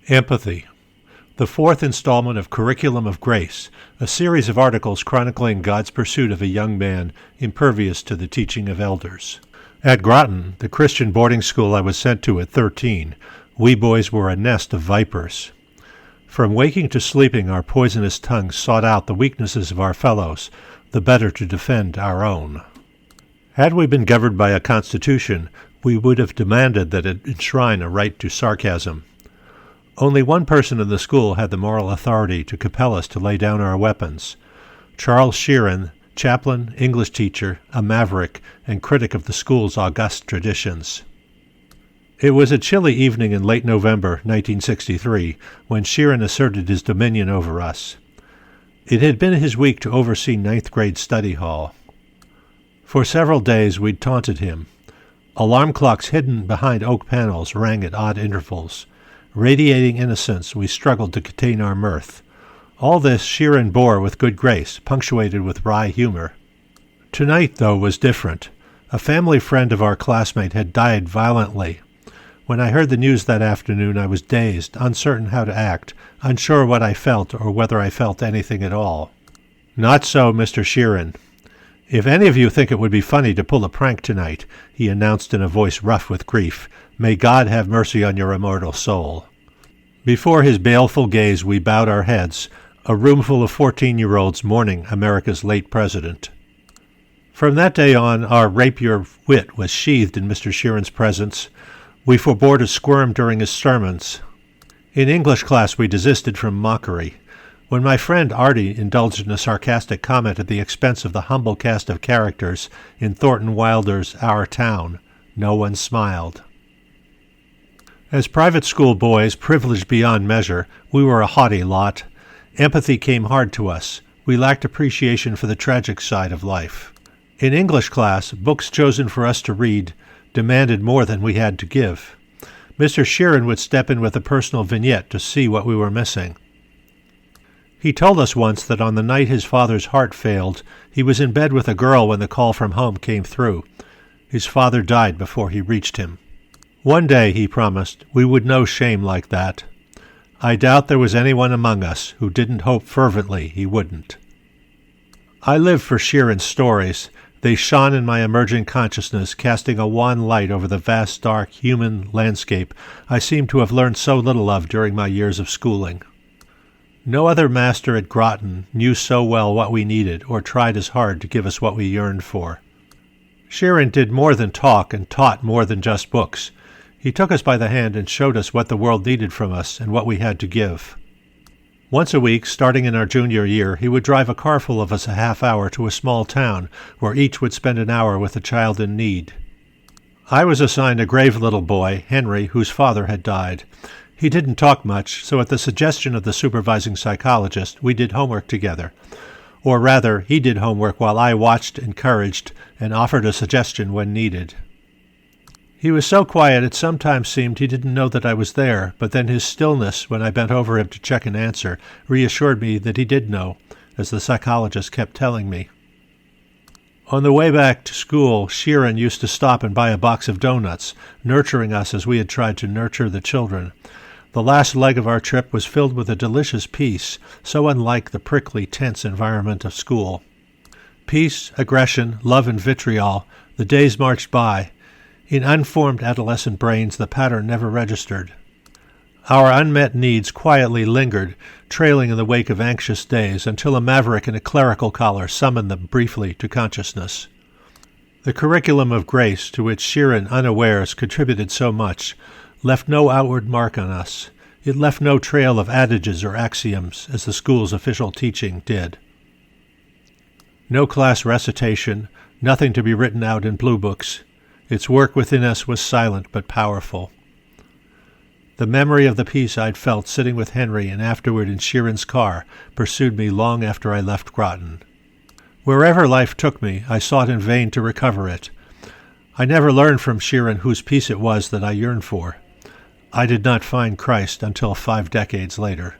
Empathy, the fourth installment of Curriculum of Grace, a series of articles chronicling God's pursuit of a young man impervious to the teaching of elders. At Groton, the Christian boarding school I was sent to at 13, we boys were a nest of vipers. From waking to sleeping, our poisonous tongues sought out the weaknesses of our fellows, the better to defend our own. Had we been governed by a constitution, we would have demanded that it enshrine a right to sarcasm. Only one person in the school had the moral authority to compel us to lay down our weapons. Charles Sheerin, chaplain, English teacher, a maverick, and critic of the school's august traditions. It was a chilly evening in late November 1963 when Sheerin asserted his dominion over us. It had been his week to oversee ninth grade study hall. For several days we'd taunted him. Alarm clocks hidden behind oak panels rang at odd intervals. Radiating innocence, we struggled to contain our mirth. All this Sheerin bore with good grace, punctuated with wry humor. Tonight, though, was different. A family friend of our classmate had died violently. When I heard the news that afternoon, I was dazed, uncertain how to act, unsure what I felt or whether I felt anything at all. Not so, Mr. Sheerin. If any of you think it would be funny to pull a prank tonight, he announced in a voice rough with grief, may God have mercy on your immortal soul. Before his baleful gaze we bowed our heads, a roomful of 14-year-olds mourning America's late president. From that day on, our rapier wit was sheathed in Mr. Sheerin's presence. We forbore to squirm during his sermons. In English class we desisted from mockery. When my friend Artie indulged in a sarcastic comment at the expense of the humble cast of characters in Thornton Wilder's Our Town, no one smiled. As private school boys, privileged beyond measure, we were a haughty lot. Empathy came hard to us. We lacked appreciation for the tragic side of life. In English class, books chosen for us to read demanded more than we had to give. Mr. Sheerin would step in with a personal vignette to see what we were missing. He told us once that on the night his father's heart failed, he was in bed with a girl when the call from home came through. His father died before he reached him. One day, he promised, we would know shame like that. I doubt there was anyone among us who didn't hope fervently he wouldn't. I lived for Sheerin's stories. They shone in my emerging consciousness, casting a wan light over the vast, dark, human landscape I seemed to have learned so little of during my years of schooling. No other master at Groton knew so well what we needed or tried as hard to give us what we yearned for. Sheerin did more than talk and taught more than just books. He took us by the hand and showed us what the world needed from us and what we had to give. Once a week, starting in our junior year, he would drive a car full of us a half hour to a small town where each would spend an hour with a child in need. I was assigned a grave little boy, Henry, whose father had died. He didn't talk much, so at the suggestion of the supervising psychologist, we did homework together. Or rather, he did homework while I watched, encouraged, and offered a suggestion when needed. He was so quiet it sometimes seemed he didn't know that I was there, but then his stillness, when I bent over him to check an answer, reassured me that he did know, as the psychologist kept telling me. On the way back to school, Sheerin used to stop and buy a box of donuts, nurturing us as we had tried to nurture the children. The last leg of our trip was filled with a delicious peace, so unlike the prickly, tense environment of school. Peace, aggression, love, and vitriol, the days marched by. In unformed adolescent brains, the pattern never registered. Our unmet needs quietly lingered, trailing in the wake of anxious days, until a maverick in a clerical collar summoned them briefly to consciousness. The curriculum of grace, to which Sheerin unawares contributed so much, left no outward mark on us. It left no trail of adages or axioms, as the school's official teaching did. No class recitation, nothing to be written out in blue books. Its work within us was silent but powerful. The memory of the peace I'd felt sitting with Henry and afterward in Sheerin's car pursued me long after I left Groton. Wherever life took me, I sought in vain to recover it. I never learned from Sheerin whose peace it was that I yearned for. I did not find Christ until 5 decades later.